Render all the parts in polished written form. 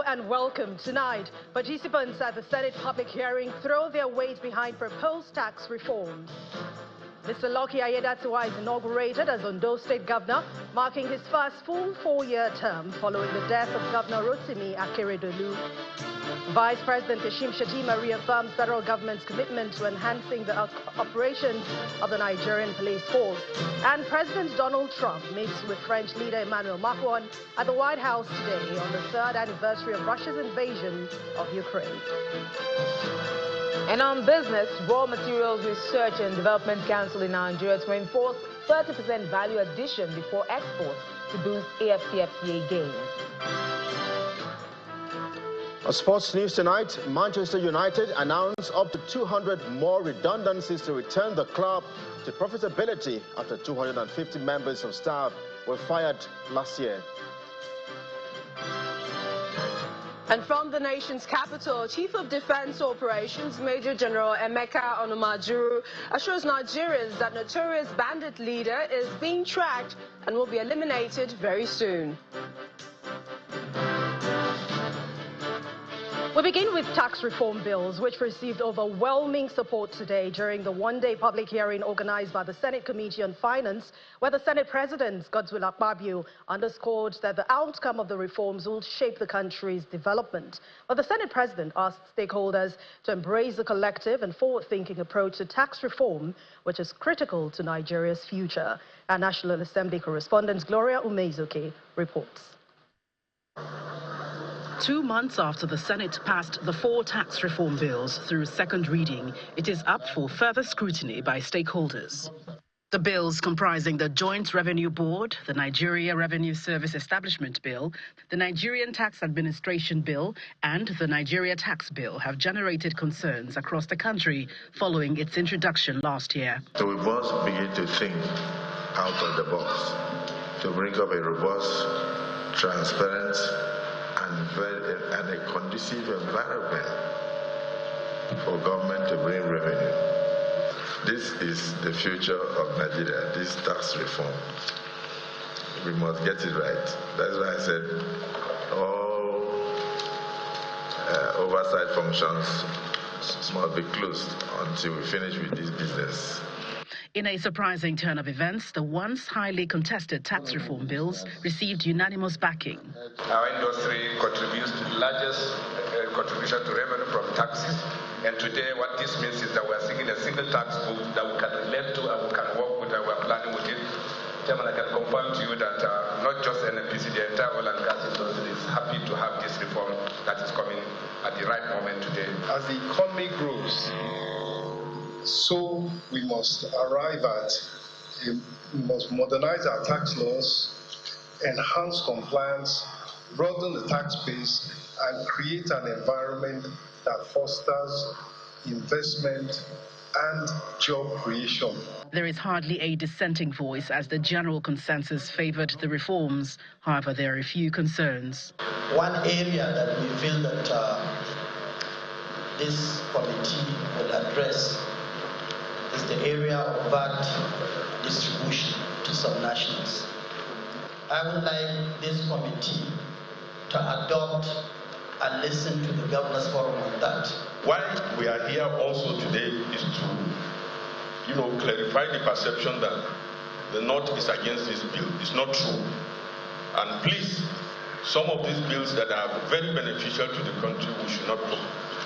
and welcome. Tonight, participants at the Senate public hearing throw their weight behind proposed tax reforms. Mr. Lucky Ayedatiwa is inaugurated as Ondo State Governor, marking his first full 4-year term following the death of Governor Rotimi Akeredolu. Vice President Kashim Shettima reaffirms federal government's commitment to enhancing the operations of the Nigerian police force. And President Donald Trump meets with French leader Emmanuel Macron at the White House today on the 3rd anniversary of Russia's invasion of Ukraine. And on business, Raw Materials Research and Development Council in Nigeria to enforce 30% value addition before exports to boost AFCFTA gains. Sports news tonight, Manchester United announced up to 200 more redundancies to return the club to profitability after 250 members of staff were fired last year. And from the nation's capital, Chief of Defense Operations Major General Emeka Onumajuru assures Nigerians that notorious bandit leader is being tracked and will be eliminated very soon. We begin with tax reform bills, which received overwhelming support today during the one-day public hearing organized by the Senate Committee on Finance, where the Senate President, Godswill Akpabio, underscored that the outcome of the reforms will shape the country's development. But the Senate President asked stakeholders to embrace a collective and forward-thinking approach to tax reform, which is critical to Nigeria's future. Our National Assembly correspondent Gloria Umezuke reports. 2 months after the Senate passed the 4 tax reform bills through second reading, it is up for further scrutiny by stakeholders. The bills comprising the Joint Revenue Board, the Nigeria Revenue Service Establishment Bill, the Nigerian Tax Administration Bill, and the Nigeria Tax Bill have generated concerns across the country following its introduction last year. So we must begin to think out of the box to bring up a robust, transparent, and a conducive environment for government to bring revenue. This is the future of Nigeria, this tax reform. We must get it right. That's why I said all oversight functions must be closed until we finish with this business. In a surprising turn of events, the once highly contested tax reform bills received unanimous backing. Our industry contributes to the largest contribution to revenue from taxes. And today what this means is that we are seeking a single tax book that we can relate to and we can work with and we are planning with it. Chairman, I can confirm to you that not just NNPC, the entire oil and gas industry is happy to have this reform that is coming at the right moment today. As the economy grows, so we must we must modernize our tax laws, enhance compliance, broaden the tax base, and create an environment that fosters investment and job creation. There is hardly a dissenting voice as the general consensus favored the reforms. However, there are a few concerns. One area that we feel that this committee will address is the area of VAT distribution to subnationals. I would like this committee to adopt and listen to the Governors Forum on that. Why we are here also today is to, clarify the perception that the North is against this bill. It's not true. And please, some of these bills that are very beneficial to the country, we should not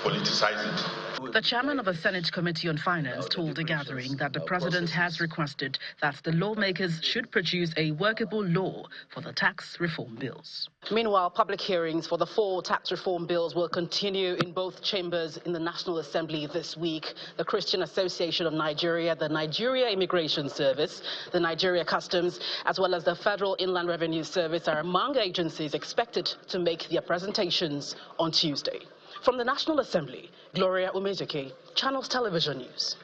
politicize it. The chairman of the Senate Committee on Finance told the gathering that the president has requested that the lawmakers should produce a workable law for the tax reform bills. Meanwhile, public hearings for the 4 tax reform bills will continue in both chambers in the National Assembly this week. The Christian Association of Nigeria, the Nigeria Immigration Service, the Nigeria Customs, as well as the Federal Inland Revenue Service are among agencies expected to make their presentations on Tuesday. From the National Assembly, Gloria Umezuke, Channels Television News.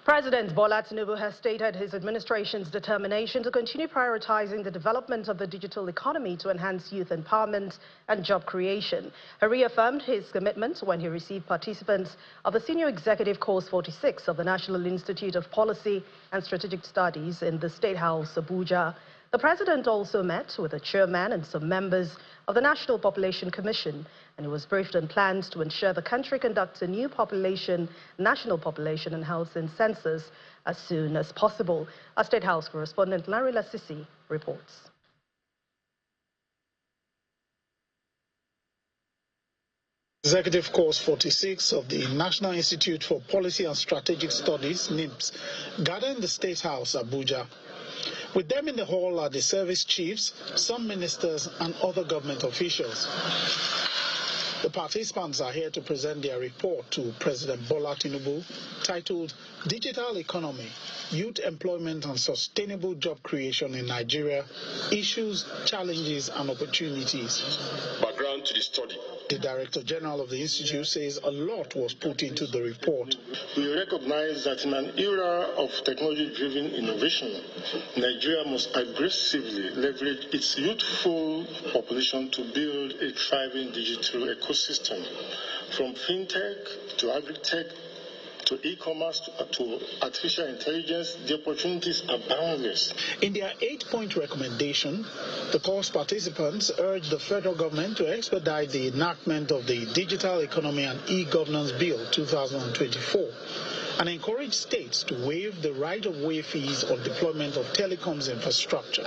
President Bola Tinubu has stated his administration's determination to continue prioritizing the development of the digital economy to enhance youth empowerment and job creation. He reaffirmed his commitment when he received participants of the Senior Executive Course 46 of the National Institute of Policy and Strategic Studies in the State House, Abuja. The president also met with the chairman and some members of the National Population Commission, and he was briefed on plans to ensure the country conducts a new national population and housing census as soon as possible. Our State House correspondent Larry Lasisi reports. Executive Course 46 of the National Institute for Policy and Strategic Studies, NIMS, gathered in the State House, Abuja. With them in the hall are the service chiefs, some ministers, and other government officials. The participants are here to present their report to President Bola Tinubu, titled Digital Economy, Youth Employment and Sustainable Job Creation in Nigeria, Issues, Challenges and Opportunities. Background to the study. The Director General of the Institute says a lot was put into the report. We recognize that in an era of technology-driven innovation, Nigeria must aggressively leverage its youthful population to build a thriving digital ecosystem. From fintech to agri-tech to e-commerce to artificial intelligence, the opportunities are boundless. In their 8-point recommendation, the course participants urged the federal government to expedite the enactment of the Digital Economy and E-Governance Bill 2024 and encourage states to waive the right-of-way fees on deployment of telecoms infrastructure.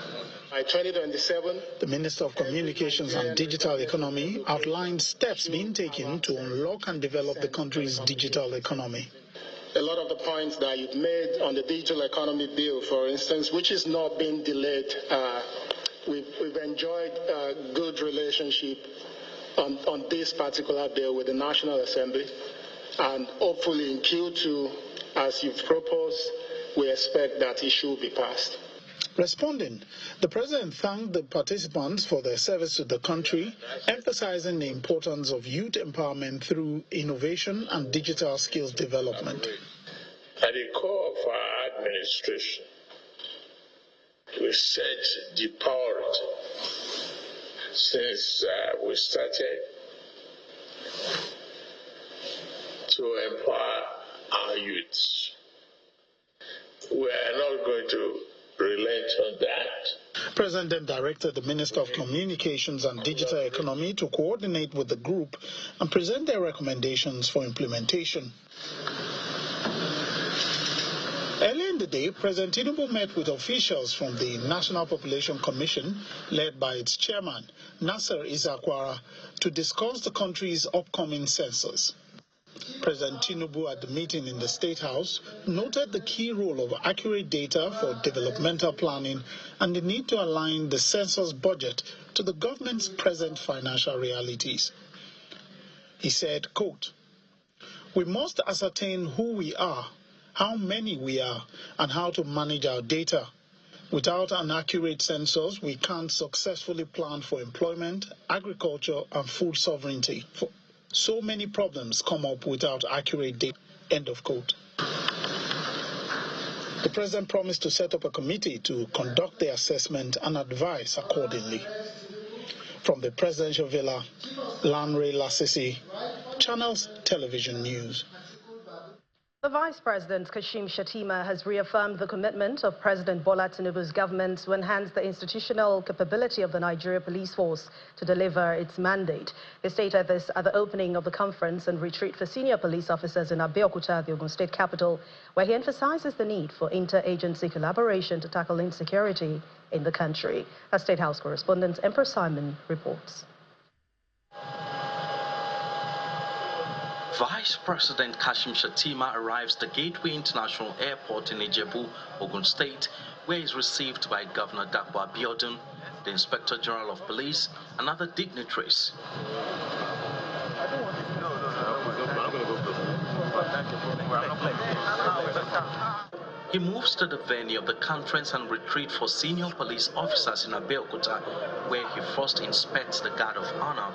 By 2027, the Minister of Communications and Digital Economy outlined steps being taken to unlock and develop the country's digital economy. A lot of the points that you've made on the Digital Economy Bill, for instance, which is not being delayed, we've enjoyed a good relationship on this particular bill with the National Assembly, and hopefully in Q2, as you've proposed, we expect that issue will be passed. Responding, the President thanked the participants for their service to the country, emphasizing the importance of youth empowerment through innovation and digital skills development. At the core of our administration, we set the priority since we started to empower our youths. We are not going to relate on that. President then directed the Minister of Communications and Digital Economy to coordinate with the group and present their recommendations for implementation. Earlier in the day, President Tinubu met with officials from the National Population Commission, led by its chairman, Nasser Isakwara, to discuss the country's upcoming census. President Tinubu at the meeting in the State House noted the key role of accurate data for developmental planning and the need to align the census budget to the government's present financial realities. He said, quote, "We must ascertain who we are, how many we are, and how to manage our data. Without an accurate census, we can't successfully plan for employment, agriculture, and food sovereignty. So many problems come up without accurate data." End of quote. The President promised to set up a committee to conduct the assessment and advise accordingly. From the Presidential Villa, Larry Lasisi, Channels Television News. The Vice President, Kashim Shettima, has reaffirmed the commitment of President Bola Tinubu's government to enhance the institutional capability of the Nigeria Police Force to deliver its mandate. He stated this at the opening of the conference and retreat for senior police officers in Abeokuta, the Ogun State capital, where he emphasizes the need for interagency collaboration to tackle insecurity in the country. Our State House correspondent, Emperor Simon, reports. Vice President Kashim Shettima arrives at the Gateway International Airport in Ijebu, Ogun State, where he is received by Governor Dapo Abiodun, the Inspector General of Police, and other dignitaries. He moves to the venue of the conference and retreat for senior police officers in Abeokuta, where he first inspects the Guard of Honor.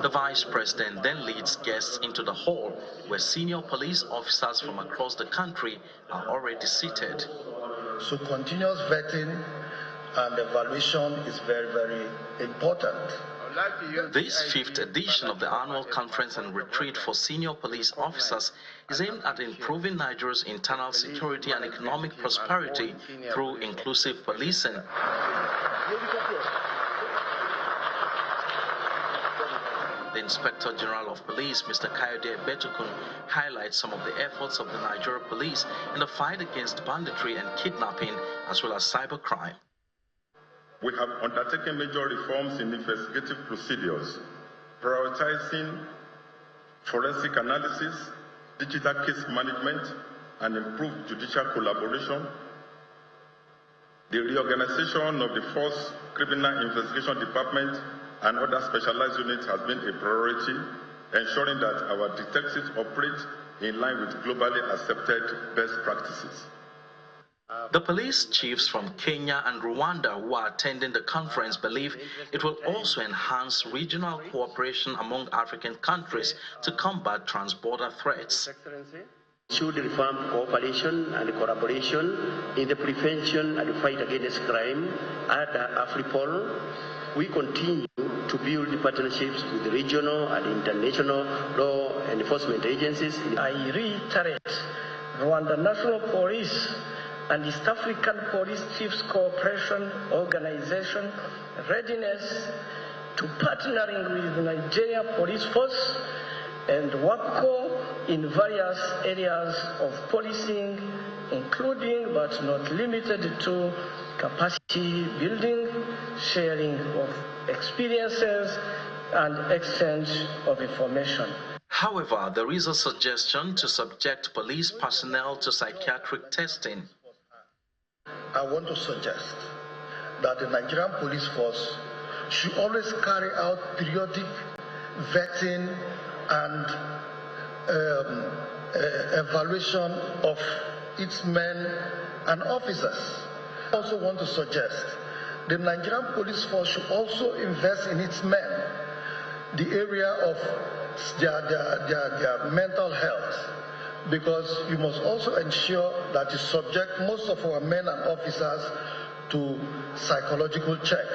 The Vice President then leads guests into the hall where senior police officers from across the country are already seated. So continuous vetting and evaluation is very, very important. This fifth edition of the annual conference and retreat for senior police officers is aimed at improving Nigeria's internal security and economic prosperity through inclusive policing. The Inspector General of Police, Mr. Kayode Betukun, highlights some of the efforts of the Nigeria Police in the fight against banditry and kidnapping, as well as cybercrime. We have undertaken major reforms in investigative procedures, prioritizing forensic analysis, digital case management, and improved judicial collaboration. The reorganization of the Force Criminal Investigation Department and other specialized units has been a priority, ensuring that our detectives operate in line with globally accepted best practices. The police chiefs from Kenya and Rwanda who are attending the conference believe it will also enhance regional cooperation among African countries to combat transborder threats. Should reform cooperation and collaboration in the prevention and fight against crime at AFRIPOL. We continue to build partnerships with regional and international law enforcement agencies. I reiterate Rwanda National Police and East African Police Chiefs Cooperation Organization readiness to partnering with the Nigeria Police Force and WAPCO in various areas of policing, including but not limited to capacity building, sharing of experiences, and exchange of information. However, there is a suggestion to subject police personnel to psychiatric testing. I want to suggest that the Nigerian Police Force should always carry out periodic vetting and evaluation of its men and officers. I also want to suggest the Nigerian Police Force should also invest in its men, the area of their mental health, because you must also ensure that you subject most of our men and officers to psychological check.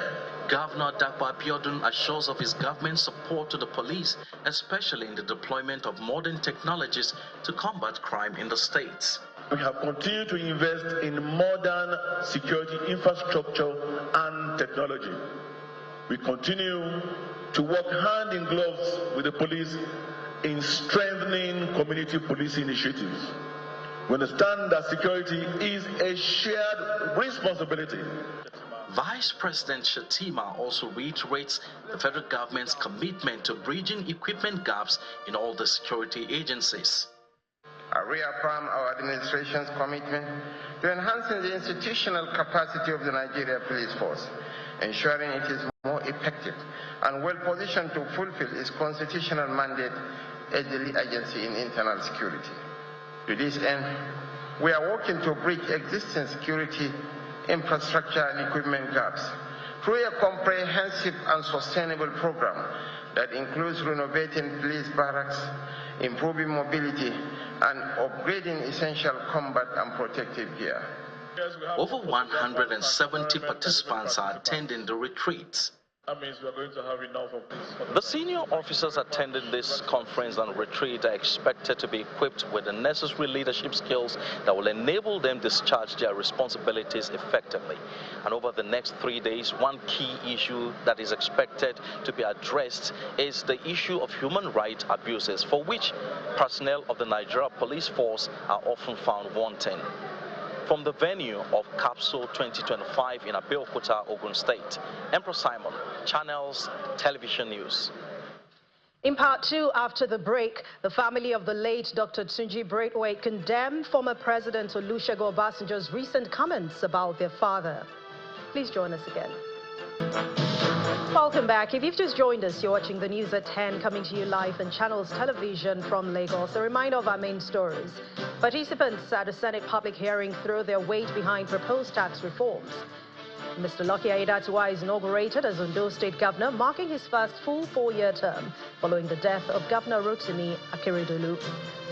Governor Dakwa Abiodun assures of his government's support to the police, especially in the deployment of modern technologies to combat crime in the states. We have continued to invest in modern security infrastructure and technology. We continue to work hand in gloves with the police in strengthening community police initiatives. We understand that security is a shared responsibility. Vice President Shatima also reiterates the federal government's commitment to bridging equipment gaps in all the security agencies. I reaffirm our administration's commitment to enhancing the institutional capacity of the Nigeria Police Force, ensuring it is more effective and well positioned to fulfill its constitutional mandate as the lead agency in internal security. To this end, we are working to bridge existing security infrastructure and equipment gaps through a comprehensive and sustainable program that includes renovating police barracks, improving mobility, and upgrading essential combat and protective gear. Over 170 participants are attending the retreats. That means we're going to have enough of this. The senior officers attending this conference and retreat are expected to be equipped with the necessary leadership skills that will enable them discharge their responsibilities effectively. And over the next 3 days, one key issue that is expected to be addressed is the issue of human rights abuses, for which personnel of the Nigeria Police Force are often found wanting. From the venue of Capsule 2025 in Abeokuta, Ogun State, Emperor Simon, Channels Television News. In part two, after the break, the family of the late Dr. Tunji Braithwaite condemned former President Olusegun Obasanjo's recent comments about their father. Please join us again. Welcome back. If you've just joined us, you're watching the news at 10, coming to you live on Channels Television from Lagos. A reminder of our main stories. Participants at a Senate public hearing throw their weight behind proposed tax reforms. Mr. Lucky Aiyedatiwa is inaugurated as Ondo State Governor, marking his first full 4-year term following the death of Governor Rotimi Akeredolu.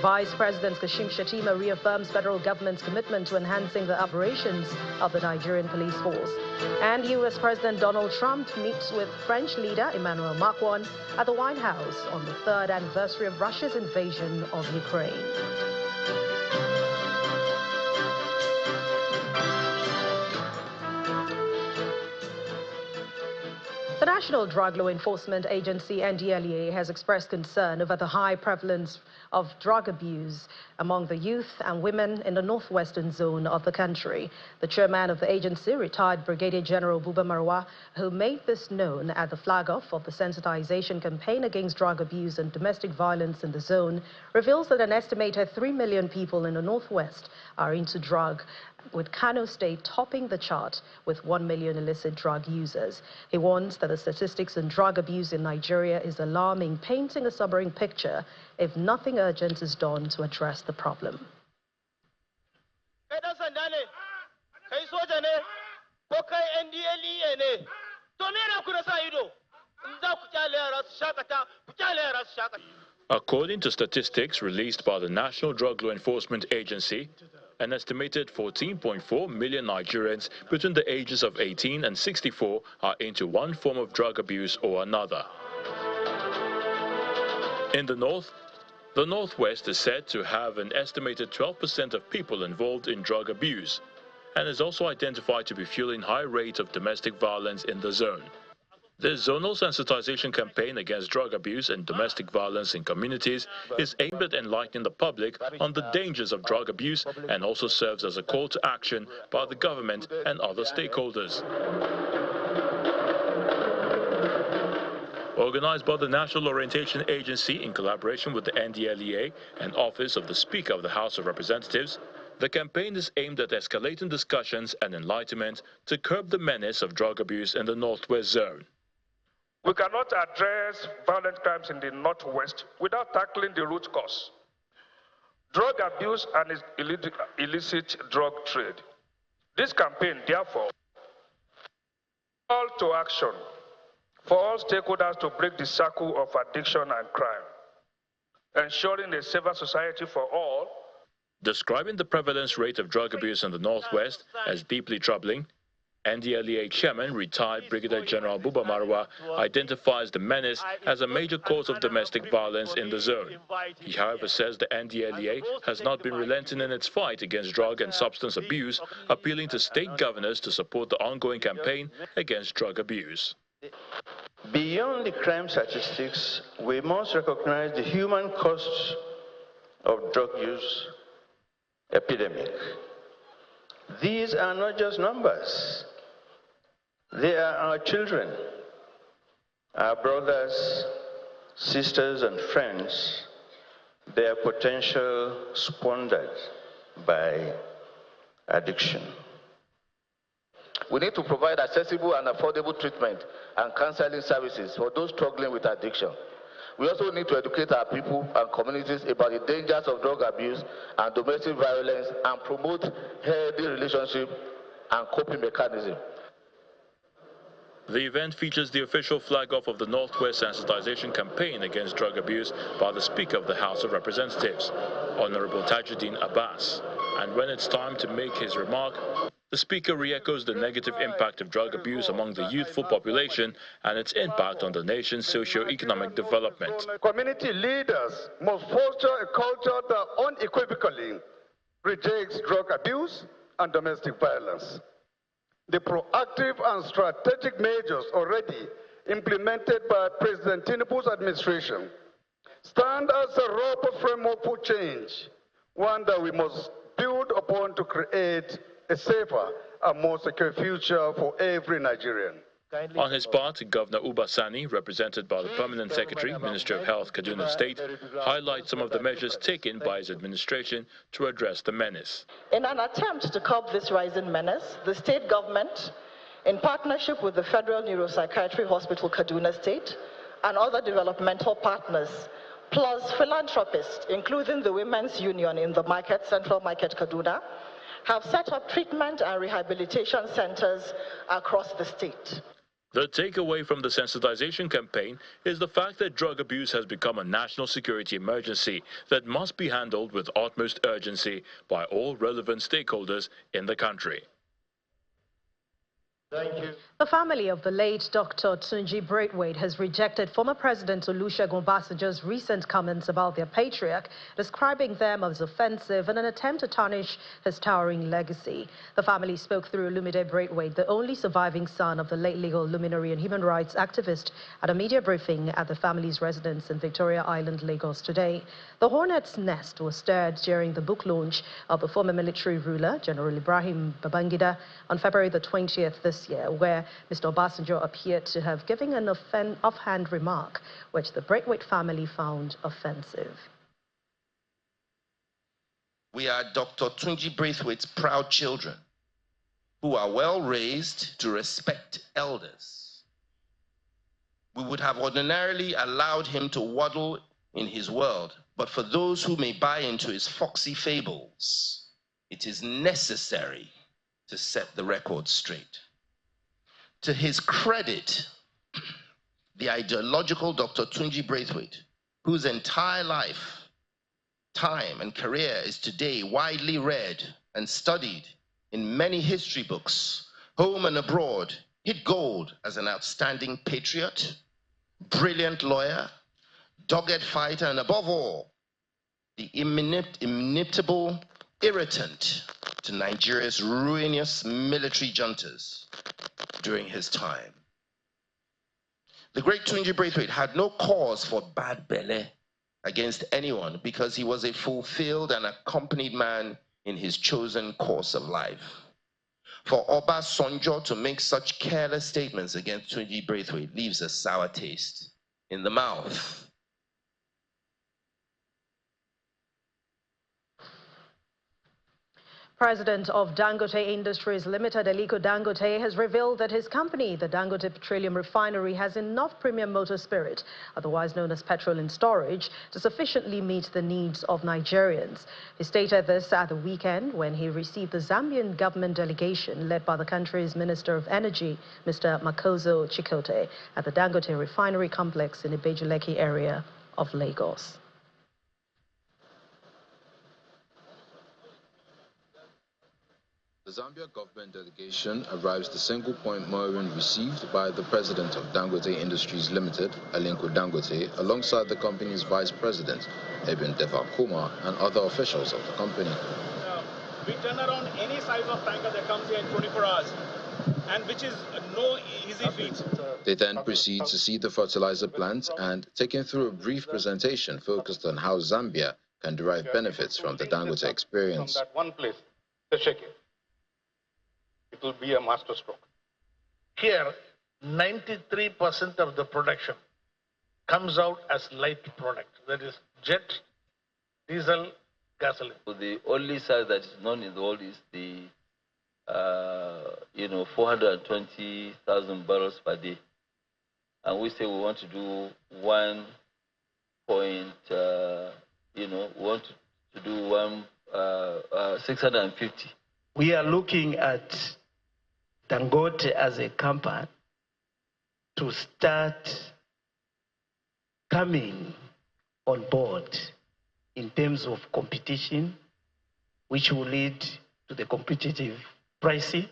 Vice President Kashim Shettima reaffirms federal government's commitment to enhancing the operations of the Nigerian police force. And U.S. President Donald Trump meets with French leader Emmanuel Macron at the White House on the 3rd anniversary of Russia's invasion of Ukraine. The National Drug Law Enforcement Agency, NDLEA, has expressed concern over the high prevalence of drug abuse among the youth and women in the northwestern zone of the country. The chairman of the agency, retired Brigadier General Buba Marwa, who made this known at the flag-off of the sensitization campaign against drug abuse and domestic violence in the zone, reveals that an estimated 3 million people in the northwest are into drug, with Kano State topping the chart with 1 million illicit drug users. He warns that the statistics on drug abuse in Nigeria is alarming, painting a sobering picture if nothing urgent is done to address the problem. According to statistics released by the National Drug Law Enforcement Agency, an estimated 14.4 million Nigerians between the ages of 18 and 64 are into one form of drug abuse or another. In the Northwest is said to have an estimated 12% of people involved in drug abuse and is also identified to be fueling high rates of domestic violence in the zone. This zonal sensitization campaign against drug abuse and domestic violence in communities is aimed at enlightening the public on the dangers of drug abuse and also serves as a call to action by the government and other stakeholders. Organized by the National Orientation Agency in collaboration with the NDLEA and Office of the Speaker of the House of Representatives, the campaign is aimed at escalating discussions and enlightenment to curb the menace of drug abuse in the Northwest zone. We cannot address violent crimes in the Northwest without tackling the root cause: drug abuse and illicit drug trade. This campaign, therefore, call to action for all stakeholders to break the circle of addiction and crime, ensuring a safer society for all. Describing the prevalence rate of drug abuse in the Northwest as deeply troubling, NDLEA Chairman, retired Brigadier General Buba Marwa, identifies the menace as a major cause of domestic violence in the zone. He, however, says the NDLEA has not been relenting in its fight against drug and substance abuse, appealing to state governors to support the ongoing campaign against drug abuse. Beyond the crime statistics, we must recognize the human costs of drug use epidemic. These are not just numbers. They are our children, our brothers, sisters, and friends, their potential squandered by addiction. We need to provide accessible and affordable treatment and counseling services for those struggling with addiction. We also need to educate our people and communities about the dangers of drug abuse and domestic violence and promote healthy relationships and coping mechanisms. The event features the official flag-off of the Northwest sensitization campaign against drug abuse by the Speaker of the House of Representatives, Honorable Tajuddin Abbas. And when it's time to make his remark, the Speaker re-echoes the negative impact of drug abuse among the youthful population and its impact on the nation's socio-economic development. Community leaders must foster a culture that unequivocally rejects drug abuse and domestic violence. The proactive and strategic measures already implemented by President Tinubu's administration stand as a robust framework for change, one that we must build upon to create a safer and more secure future for every Nigerian. On his part, Governor Uba Sani, represented by the Permanent Secretary, Ministry of Health, Kaduna State, highlights some of the measures taken by his administration to address the menace. In an attempt to curb this rising menace, the state government, in partnership with the Federal Neuropsychiatry Hospital, Kaduna State, and other developmental partners, plus philanthropists, including the Women's Union in the Central Market, Kaduna, have set up treatment and rehabilitation centers across the state. The takeaway from the sensitization campaign is the fact that drug abuse has become a national security emergency that must be handled with utmost urgency by all relevant stakeholders in the country. Thank you. The family of the late Dr. Tunji Braithwaite has rejected former President Olusegun Obasanjo's recent comments about their patriarch, describing them as offensive in an attempt to tarnish his towering legacy. The family spoke through Olumide Braithwaite, the only surviving son of the late legal luminary and human rights activist, at a media briefing at the family's residence in Victoria Island, Lagos today. The hornet's nest was stirred during the book launch of the former military ruler, General Ibrahim Babangida, on February the 20th this year, where Mr. Obasanjo appeared to have given an offhand remark, which the Braithwaite family found offensive. We are Dr. Tunji Braithwaite's proud children, who are well raised to respect elders. We would have ordinarily allowed him to waddle in his world, but for those who may buy into his foxy fables, it is necessary to set the record straight. To his credit, the ideological Dr. Tunji Braithwaite, whose entire life, time, and career is today widely read and studied in many history books, home and abroad, hit gold as an outstanding patriot, brilliant lawyer, dogged fighter, and above all, the inimitable irritant to Nigeria's ruinous military juntas during his time. The great Tunji Braithwaite had no cause for bad belly against anyone because he was a fulfilled and accompanied man in his chosen course of life. For Obasanjo to make such careless statements against Tunji Braithwaite leaves a sour taste in the mouth. President of Dangote Industries Limited, Aliko Dangote, has revealed that his company, the Dangote Petroleum Refinery, has enough premium motor spirit, otherwise known as petrol in storage, to sufficiently meet the needs of Nigerians. He stated this at the weekend when he received the Zambian government delegation led by the country's Minister of Energy, Mr. Makozo Chikote, at the Dangote Refinery complex in the Ibejuleki area of Lagos. The Zambia government delegation arrives the single point mooring received by the president of Dangote Industries Limited, Aliko Dangote, alongside the company's vice president, Eben Devakuma, and other officials of the company. We turn around any size of tanker that comes here in 24 hours, and which is no easy feat. They then proceed to see the fertilizer plant and, taken through a brief presentation focused on how Zambia can derive benefits from the Dangote experience. From that one place, to shake it. It will be a masterstroke. Here, 93% of the production comes out as light product. That is jet, diesel, gasoline. The only size that is known in the world is the 420,000 barrels per day, and we say we want to do 650. We are looking at Dangote as a company to start coming on board in terms of competition, which will lead to the competitive pricing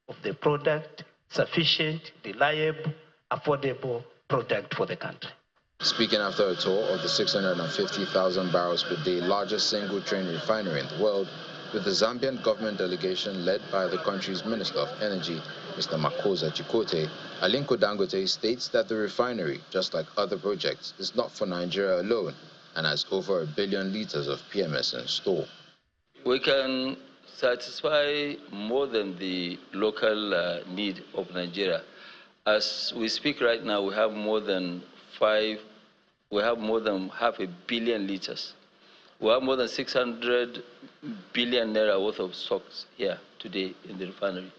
of the product, sufficient, reliable, affordable product for the country. Speaking after a tour of the 650,000 barrels per day largest single train refinery in the world, with the Zambian government delegation led by the country's Minister of Energy, Mr. Makoza Chikote, Aliko Dangote states that the refinery, just like other projects, is not for Nigeria alone and has over 1 billion liters of PMS in store. We can satisfy more than the local need of Nigeria. As we speak right now, we have more than half a billion liters. We have more than 600 billion naira worth of stocks here today in the refinery.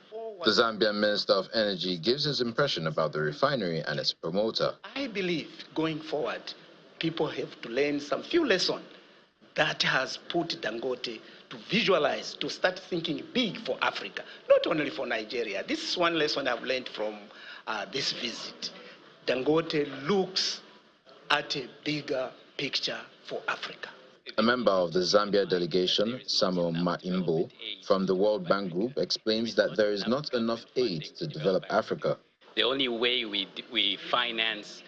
The Zambian Minister of Energy gives his impression about the refinery and its promoter. I believe going forward, people have to learn some few lessons that has put Dangote to visualize, to start thinking big for Africa, not only for Nigeria. This is one lesson I've learned from this visit. Dangote looks at a bigger picture for Africa. A member of the Zambia delegation, Samuel Maimbo, from the World Bank Group, explains that there is not enough aid to develop Africa. The only way we finance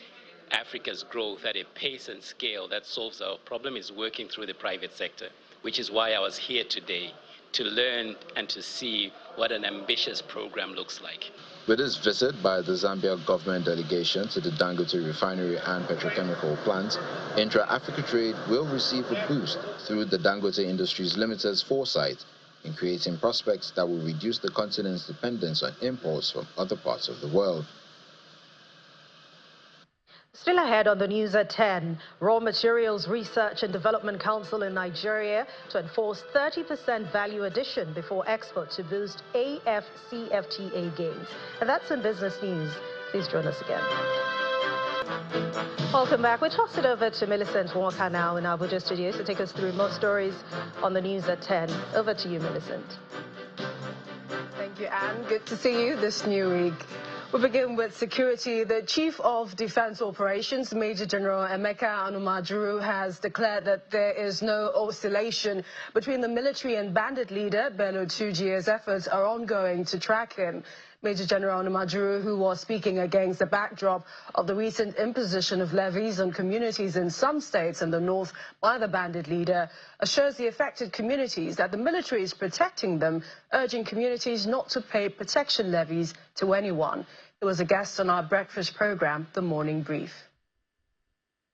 Africa's growth at a pace and scale that solves our problem is working through the private sector, which is why I was here today, to learn and to see what an ambitious program looks like. With this visit by the Zambia government delegation to the Dangote Refinery and petrochemical plant, intra-Africa trade will receive a boost through the Dangote Industries Limited's foresight in creating prospects that will reduce the continent's dependence on imports from other parts of the world. Still ahead on the news at 10, Raw Materials Research and Development Council in Nigeria to enforce 30% value addition before export to boost AFCFTA gains. And that's in business news. Please join us again. Welcome back. We toss it over to Millicent Walker now in Abuja studios to take us through more stories on the news at 10. Over to you, Millicent. Thank you, Anne. Good to see you this new week. We begin with security. The Chief of Defense Operations, Major General Emeka Anumajuru, has declared that there is no oscillation between the military and bandit leader Bello Tunji, as efforts are ongoing to track him. Major General Anumajuru, who was speaking against the backdrop of the recent imposition of levies on communities in some states in the north by the bandit leader, assures the affected communities that the military is protecting them, urging communities not to pay protection levies to anyone. He was a guest on our breakfast program, The Morning Brief.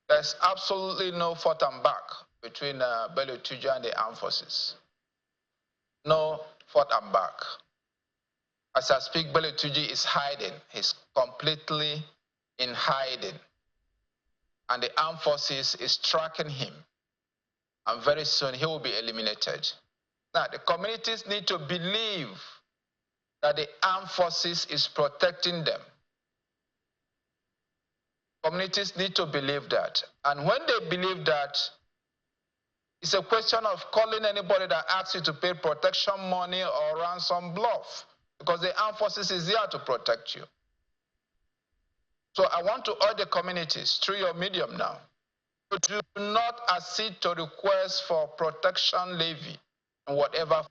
There's absolutely no forth and back between Bello Tunji and the armed forces. No forth and back. As I speak, Bello Tunji is hiding. He's completely in hiding. And the armed forces is tracking him. And very soon he will be eliminated. Now, the communities need to believe that the armed forces is protecting them. Communities need to believe that. And when they believe that, it's a question of calling anybody that asks you to pay protection money or ransom bluff. Because the armed forces is there to protect you. So I want to urge the communities through your medium now to do not accede to requests for protection levy in whatever,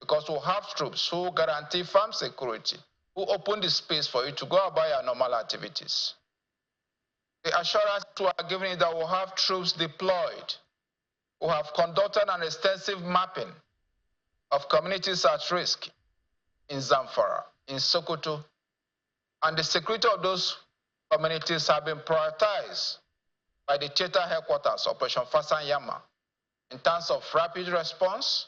because we have troops who guarantee farm security, who open the space for you to go about your normal activities. The assurance we are giving is that we'll have troops deployed who have conducted an extensive mapping of communities at risk in Zamfara, in Sokoto, and the security of those communities have been prioritized by the theater headquarters, Operation Fasan Yama, in terms of rapid response,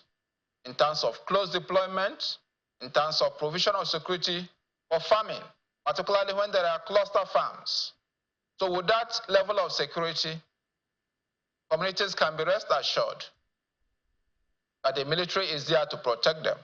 in terms of close deployment, in terms of provision of security for farming, particularly when there are cluster farms. So with that level of security, communities can be rest assured that the military is there to protect them.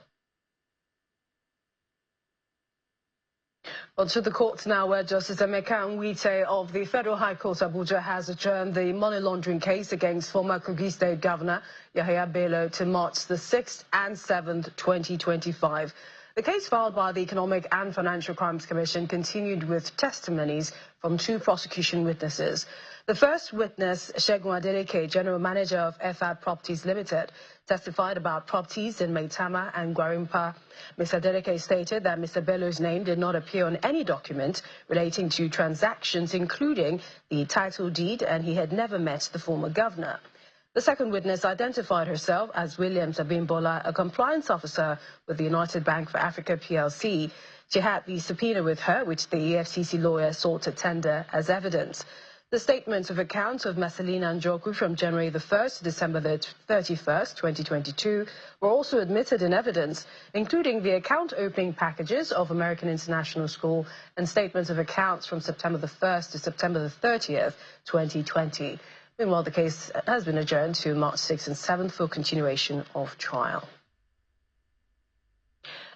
On to the courts now, where Justice Emeka Nwite of the Federal High Court Abuja has adjourned the money laundering case against former Kogi State Governor Yahaya Bello to March the 6th and 7th, 2025. The case filed by the Economic and Financial Crimes Commission continued with testimonies from two prosecution witnesses. The first witness, Segun Adeleke, General Manager of FR Properties Limited, testified about properties in Maitama and Gwarimpa. Mr. Adeleke stated that Mr. Bello's name did not appear on any document relating to transactions, including the title deed, and he had never met the former governor. The second witness identified herself as Williams Abimbola, a compliance officer with the United Bank for Africa PLC. She had the subpoena with her, which the EFCC lawyer sought to tender as evidence. The statements of accounts of Marcelina Njoku from January the 1st to December the 31st, 2022, were also admitted in evidence, including the account opening packages of American International School and statements of accounts from September the 1st to September the 30th, 2020. Meanwhile, the case has been adjourned to March 6th and 7th for continuation of trial.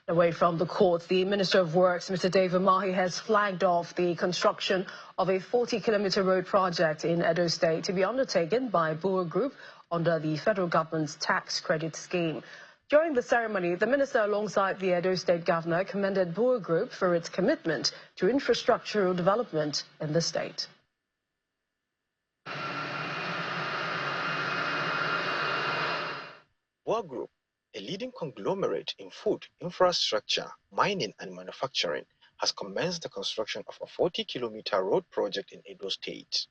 Away from the court, the Minister of Works, Mr. David Mahi, has flagged off the construction of a 40-kilometer road project in Edo State to be undertaken by Boer Group under the federal government's tax credit scheme. During the ceremony, the minister, alongside the Edo State Governor, commended Bua Group for its commitment to infrastructural development in the state. Bua Group, a leading conglomerate in food, infrastructure, mining and manufacturing, has commenced the construction of a 40-kilometer road project in Edo State.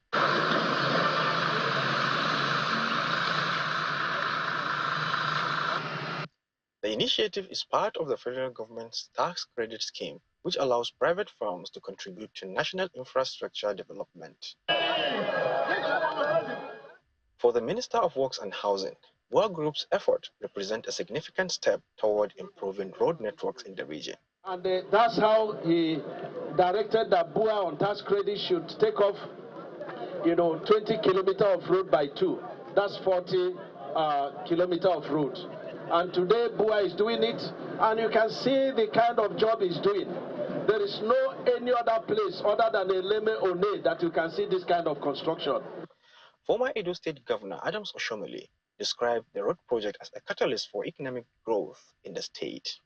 The initiative is part of the federal government's tax credit scheme, which allows private firms to contribute to national infrastructure development. For the Minister of Works and Housing, Bua Group's effort represents a significant step toward improving road networks in the region. And that's how he directed that Bua on tax credit should take off, 20 kilometers of road by 2. That's 40 kilometers of road. And today Bua is doing it, and you can see the kind of job he's doing. There is no any other place other than Eleme One that you can see this kind of construction. Former Edo State Governor Adams Oshomole described the road project as a catalyst for economic growth in the state.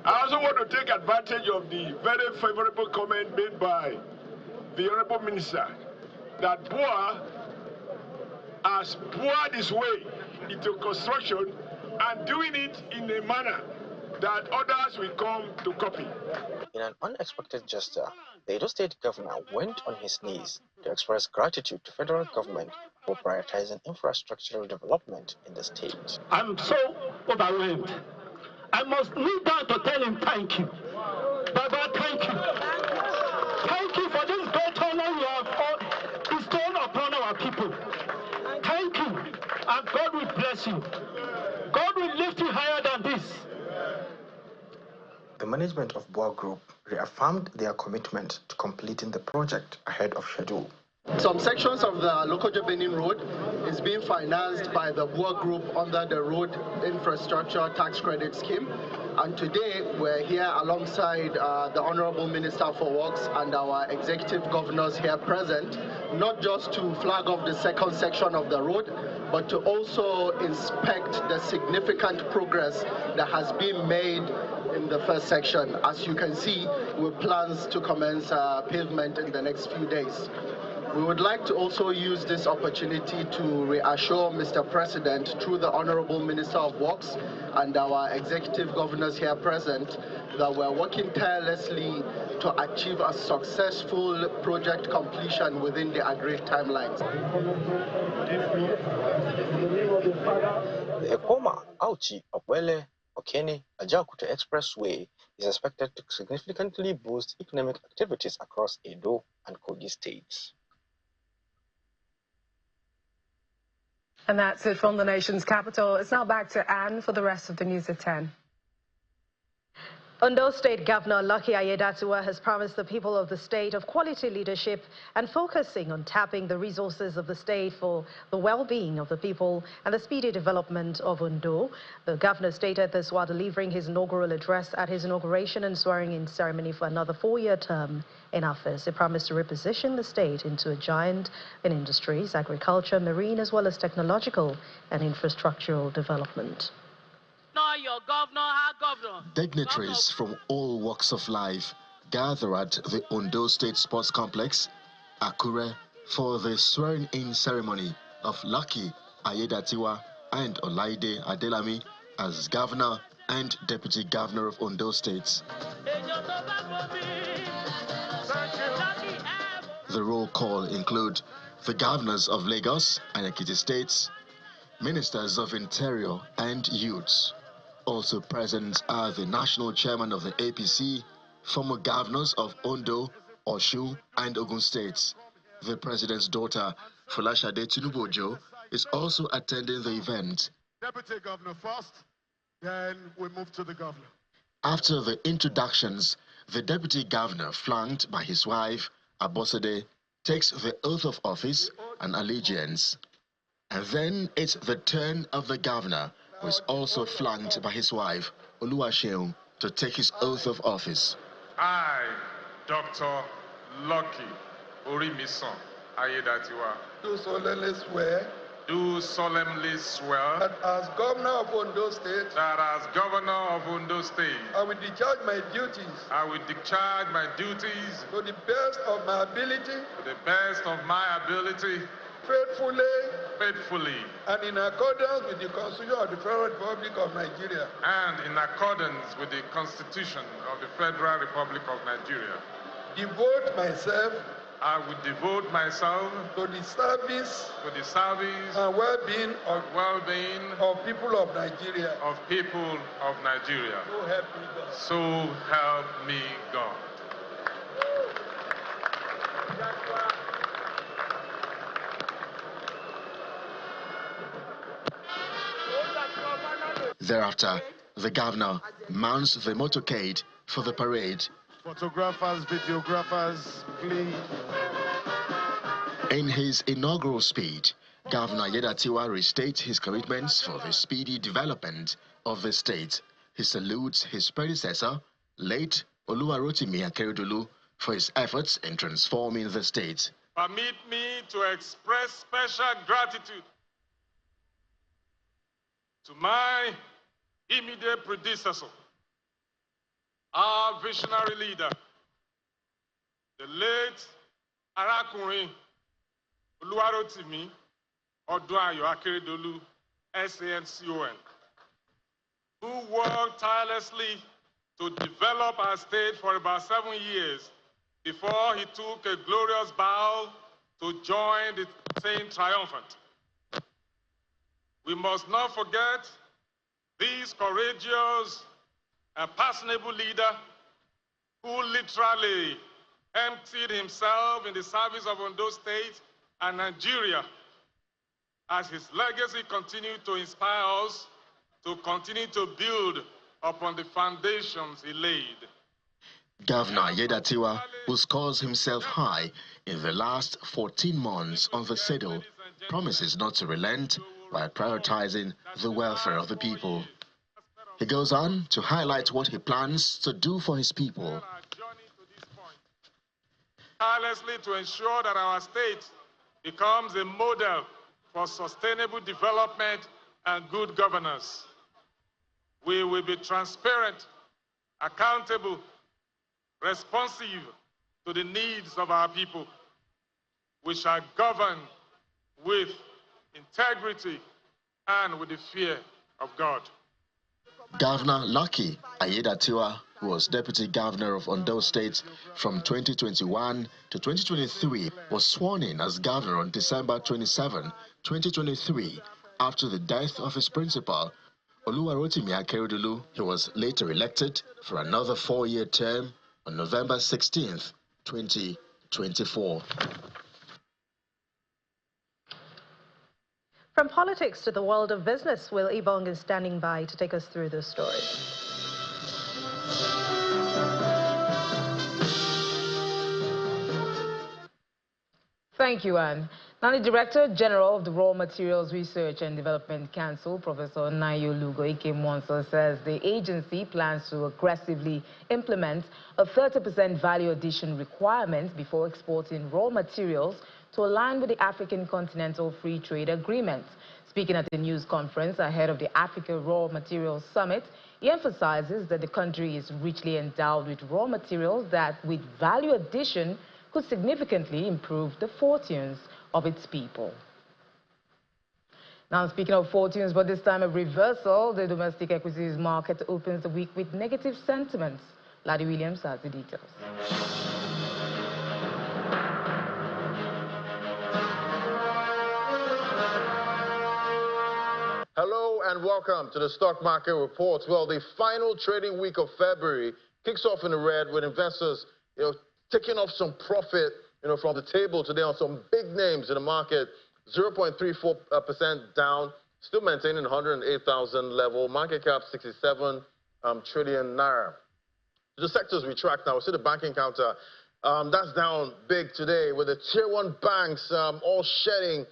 I also want to take advantage of the very favorable comment made by the Honorable Minister that Bua has poured his way into construction and doing it in a manner that others will come to copy. In an unexpected gesture, the Edo State Governor went on his knees to express gratitude to federal government for prioritizing infrastructural development in the state. I'm so overwhelmed. I must kneel down to tell him thank you. Baba, thank you. Thank you for this great honor you have bestowed upon our people. Thank you, and God will bless you. God will lift you higher than this. The management of Bua Group reaffirmed their commitment to completing the project ahead of schedule. Some sections of the Lokoja Benin Road is being financed by the Bua Group under the Road Infrastructure Tax Credit Scheme. And today we're here alongside the Honorable Minister for Works and our executive governors here present, not just to flag off the second section of the road, but to also inspect the significant progress that has been made in the first section. As you can see, with plans to commence pavement in the next few days. We would like to also use this opportunity to reassure Mr. President through the Honorable Minister of Works and our executive governors here present that we're working tirelessly to achieve a successful project completion within the agreed timelines. The Ekoma, Auchi, Okwele, Okene, Ajakuta Expressway is expected to significantly boost economic activities across Edo and Kogi states. And that's it from the nation's capital. It's now back to Anne for the rest of the news at 10. Ondo State Governor Lucky Aiyedatiwa has promised the people of the state of quality leadership and focusing on tapping the resources of the state for the well-being of the people and the speedy development of Ondo. The governor stated this while delivering his inaugural address at his inauguration and swearing-in ceremony for another 4-year term in office. He promised to reposition the state into a giant in industries, agriculture, marine, as well as technological and infrastructural development. Dignitaries from all walks of life gather at the Ondo State Sports Complex, Akure, for the swearing-in ceremony of Lucky Aiyedatiwa and Olaide Adelami as Governor and Deputy Governor of Ondo State. The roll call include the governors of Lagos and Ekiti states, ministers of Interior and Youths. Also present are the national chairman of the APC, former governors of Ondo, Osun, and Ogun states. The president's daughter, Folashade Tinubu, is also attending the event. Deputy Governor first, then we move to the governor. After the introductions, the deputy governor, flanked by his wife, Abosede, takes the oath of office and allegiance. And then it's the turn of the governor, who is also flanked by his wife, Oluwaseun, to take his oath of office. I, Dr. Lucky Orimisan Aiyedatiwa, do solemnly swear do solemnly swear that as Governor of Ondo State, I will discharge my duties to the best of my ability, faithfully, and in accordance with the Constitution of the Federal Republic of Nigeria. I will devote myself to the service and well-being of people of Nigeria. So help me God. Thereafter, the governor mounts the motorcade for the parade. Photographers, videographers, please. In his inaugural speech, Governor Ayedatiwa restates his commitments for the speedy development of the state. He salutes his predecessor, late Oluwarotimi Akeredolu, for his efforts in transforming the state. Permit me to express special gratitude to my immediate predecessor, our visionary leader, the late Arakunrin Oluwarotimi Odunayo Akeredolu, SANCON, who worked tirelessly to develop our state for about 7 years before he took a glorious bow to join the Saint Triumphant. We must not forget this courageous and personable leader who literally emptied himself in the service of Ondo State and Nigeria, as his legacy continued to inspire us to continue to build upon the foundations he laid. Governor Ayedatiwa, who scores himself high in the last 14 months on the saddle, promises not to relent while prioritizing the welfare of the people. He goes on to highlight what he plans to do for his people. Tirelessly to ensure that our state becomes a model for sustainable development and good governance. We will be transparent, accountable, responsive to the needs of our people. We shall govern with integrity and with the fear of God. Governor Lucky Ayedatiwa, who was Deputy Governor of Ondo State from 2021 to 2023, was sworn in as Governor on December 27, 2023, after the death of his principal, Oluwarotimi Akeredolu. He was later elected for another 4-year term on November 16, 2024. From politics to the world of business, Will Ibong is standing by to take us through this story. Thank you, Anne. Now, the Director General of the Raw Materials Research and Development Council, Professor Nayo Lugo Ike-Monso, says the agency plans to aggressively implement a 30% value addition requirement before exporting raw materials to align with the African Continental Free Trade Agreement. Speaking at the news conference ahead of the Africa Raw Materials Summit, he emphasizes that the country is richly endowed with raw materials that, with value addition, could significantly improve the fortunes of its people. Now, speaking of fortunes, but this time a reversal, the domestic equities market opens the week with negative sentiments. Laddie Williams has the details. Hello and welcome to the Stock Market Reports. Well, the final trading week of February kicks off in the red with investors, taking off some profit, from the table today on some big names in the market. 0.34% down, still maintaining 108,000 level. Market cap 67 trillion naira. The sectors we track now, we see the banking counter. That's down big today with the tier 1 banks all shedding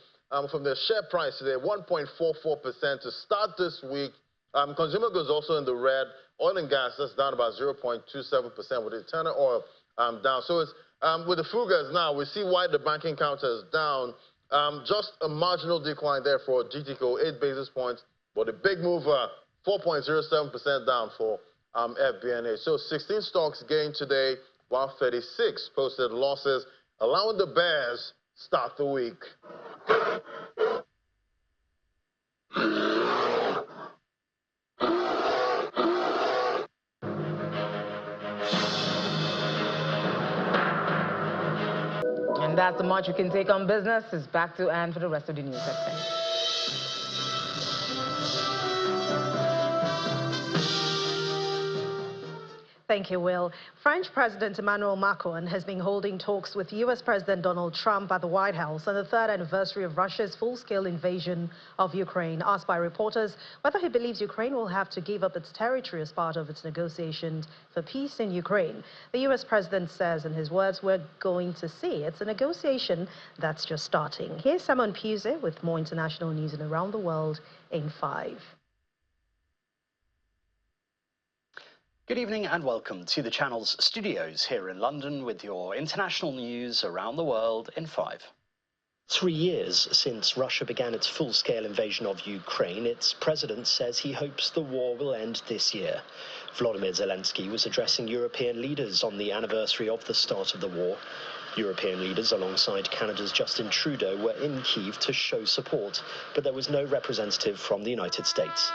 from their share price today, 1.44% to start this week. Consumer goods also in the red. Oil and gas, that's down about 0.27% with the tenor oil down. So it's with the fugas now, we see why the banking counter is down. Just a marginal decline there for GTCO, 8 basis points, but a big mover, 4.07% down for FBNA. So 16 stocks gained today, while 36 posted losses, allowing the Bears start the week. And that's the much you can take on business. It's back to Anne for the rest of the news section. Thank you, Will. French President Emmanuel Macron has been holding talks with U.S. President Donald Trump at the White House on the third anniversary of Russia's full-scale invasion of Ukraine. Asked by reporters whether he believes Ukraine will have to give up its territory as part of its negotiations for peace in Ukraine, the U.S. president says, in his words, "We're going to see. It's a negotiation that's just starting." Here's Simon Pusey with more international news and around the world in 5. Good evening and welcome to the channel's studios here in London with your international news around the world in 5. 3 years since Russia began its full-scale invasion of Ukraine, its president says he hopes the war will end this year. Volodymyr Zelensky was addressing European leaders on the anniversary of the start of the war. European leaders, alongside Canada's Justin Trudeau, were in Kyiv to show support, but there was no representative from the United States.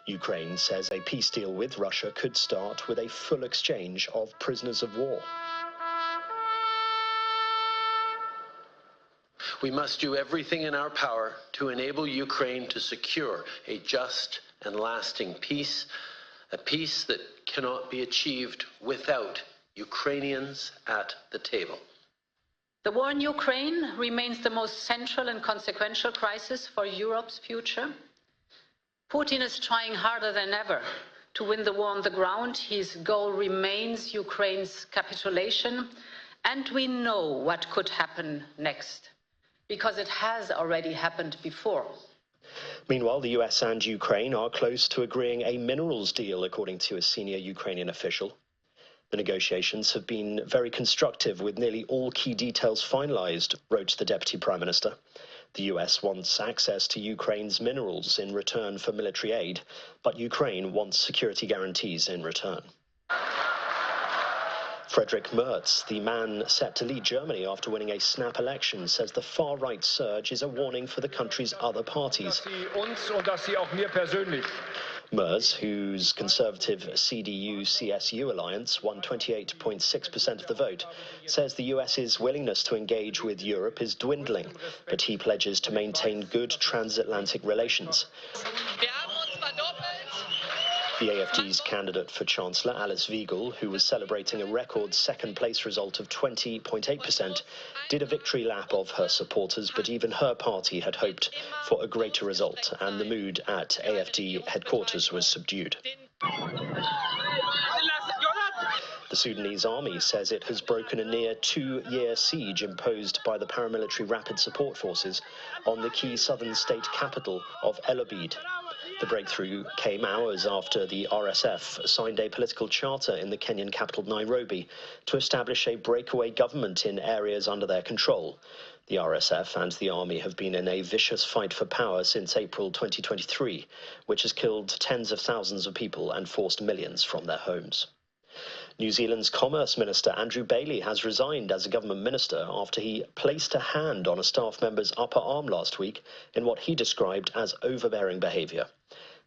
Ukraine says a peace deal with Russia could start with a full exchange of prisoners of war. We must do everything in our power to enable Ukraine to secure a just and lasting peace, a peace that cannot be achieved without Ukrainians at the table. The war in Ukraine remains the most central and consequential crisis for Europe's future. Putin is trying harder than ever to win the war on the ground. His goal remains Ukraine's capitulation, and we know what could happen next, because it has already happened before. Meanwhile, the US and Ukraine are close to agreeing a minerals deal, according to a senior Ukrainian official. The negotiations have been very constructive, with nearly all key details finalized, wrote the Deputy Prime Minister. The US wants access to Ukraine's minerals in return for military aid, but Ukraine wants security guarantees in return. Friedrich Merz, the man set to lead Germany after winning a snap election, says the far-right surge is a warning for the country's other parties. Merz, whose conservative CDU-CSU alliance won 28.6% of the vote, says the US's willingness to engage with Europe is dwindling, but he pledges to maintain good transatlantic relations. The AfD's candidate for Chancellor, Alice Wiegel, who was celebrating a record second-place result of 20.8%, did a victory lap of her supporters, but even her party had hoped for a greater result, and the mood at AfD headquarters was subdued. The Sudanese army says it has broken a near 2-year siege imposed by the paramilitary Rapid Support Forces on the key southern state capital of El Obeid. The breakthrough came hours after the RSF signed a political charter in the Kenyan capital Nairobi to establish a breakaway government in areas under their control. The RSF and the army have been in a vicious fight for power since April 2023, which has killed tens of thousands of people and forced millions from their homes. New Zealand's Commerce Minister Andrew Bailey has resigned as a government minister after he placed a hand on a staff member's upper arm last week in what he described as overbearing behaviour.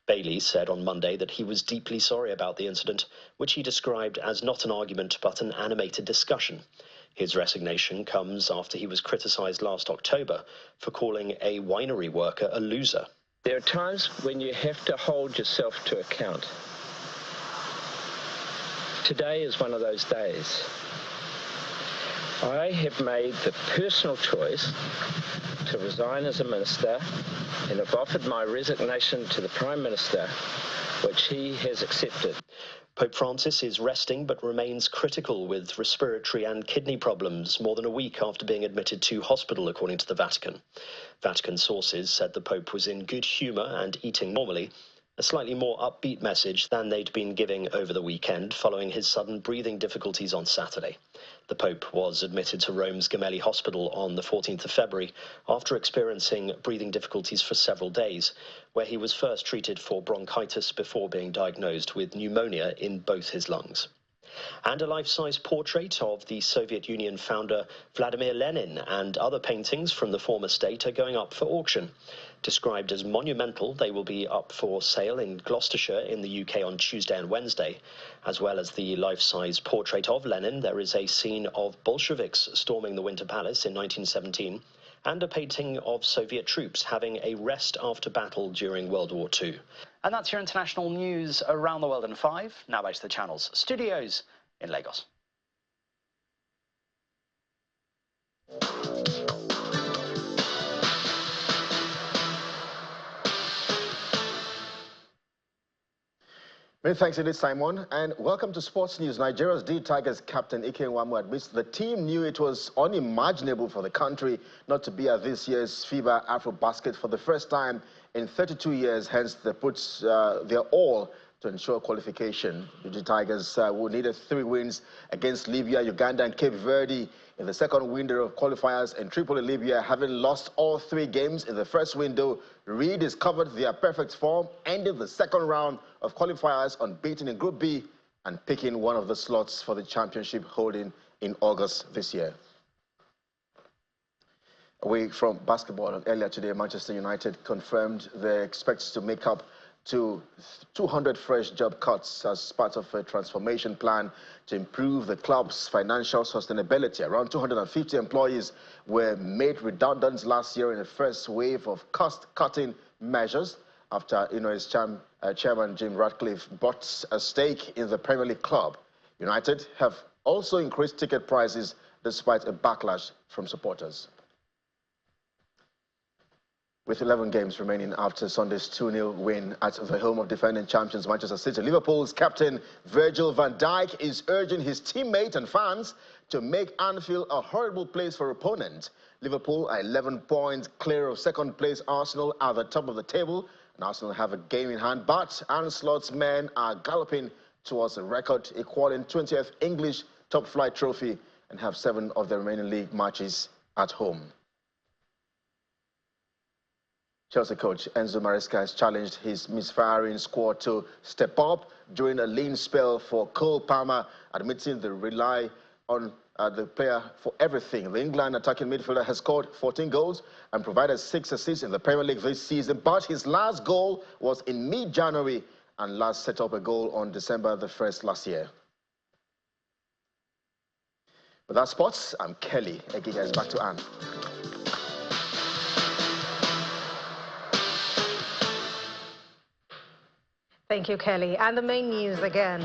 Bailey said on Monday that he was deeply sorry about the incident, which he described as not an argument but an animated discussion. His resignation comes after he was criticised last October for calling a winery worker a loser. There are times when you have to hold yourself to account. Today is one of those days. I have made the personal choice to resign as a minister and have offered my resignation to the Prime Minister, which he has accepted. Pope Francis is resting but remains critical with respiratory and kidney problems more than a week after being admitted to hospital, according to the Vatican. Vatican sources said the Pope was in good humour and eating normally, a slightly more upbeat message than they'd been giving over the weekend following his sudden breathing difficulties on Saturday. The Pope was admitted to Rome's Gemelli Hospital on the 14th of February after experiencing breathing difficulties for several days, where he was first treated for bronchitis before being diagnosed with pneumonia in both his lungs. And a life-size portrait of the Soviet Union founder Vladimir Lenin and other paintings from the former state are going up for auction. Described as monumental, they will be up for sale in Gloucestershire in the UK on Tuesday and Wednesday. As well as the life-size portrait of Lenin, there is a scene of Bolsheviks storming the Winter Palace in 1917 and a painting of Soviet troops having a rest after battle during World War II. And that's your international news around the world in 5. Now back to the channel's studios in Lagos. Many thanks indeed, Simon, and welcome to Sports News. Nigeria's D Tigers captain Ike Nwamu admits the team knew it was unimaginable for the country not to be at this year's FIBA AfroBasket for the first time in 32 years, hence they put their all to ensure qualification. The D Tigers who needed 3 wins against Libya, Uganda and Cape Verde in the second window of qualifiers in Tripoli, Libya, having lost all 3 games in the first window, rediscovered their perfect form, ended the second round of qualifiers unbeaten in Group B and picking one of the slots for the championship holding in August this year. Away from basketball, earlier today, Manchester United confirmed they expect to make up to 200 fresh job cuts as part of a transformation plan to improve the club's financial sustainability. Around 250 employees were made redundant last year in the first wave of cost-cutting measures after its chairman Jim Ratcliffe bought a stake in the Premier League club. United have also increased ticket prices despite a backlash from supporters. With 11 games remaining after Sunday's 2-0 win at the home of defending champions Manchester City, Liverpool's captain Virgil van Dijk is urging his teammates and fans to make Anfield a horrible place for opponents. Liverpool are 11 points clear of second-place Arsenal at the top of the table, and Arsenal have a game in hand, but Arne Slot's men are galloping towards a record-equaling 20th English top-flight trophy and have 7 of the remaining league matches at home. Chelsea coach Enzo Maresca has challenged his misfiring squad to step up during a lean spell for Cole Palmer, admitting they rely on the player for everything. The England attacking midfielder has scored 14 goals and provided 6 assists in the Premier League this season, but his last goal was in mid-January and last set up a goal on December the 1st last year. With that sports, I'm Kelly. Egiga is back to Anne. Thank you, Kelly. And the main news again.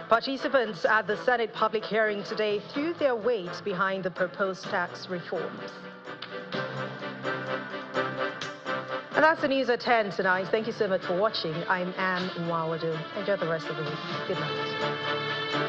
Participants at the Senate public hearing today threw their weight behind the proposed tax reforms. And that's the news at 10 tonight. Thank you so much for watching. I'm Anne Nwawadu. Enjoy the rest of the week. Good night.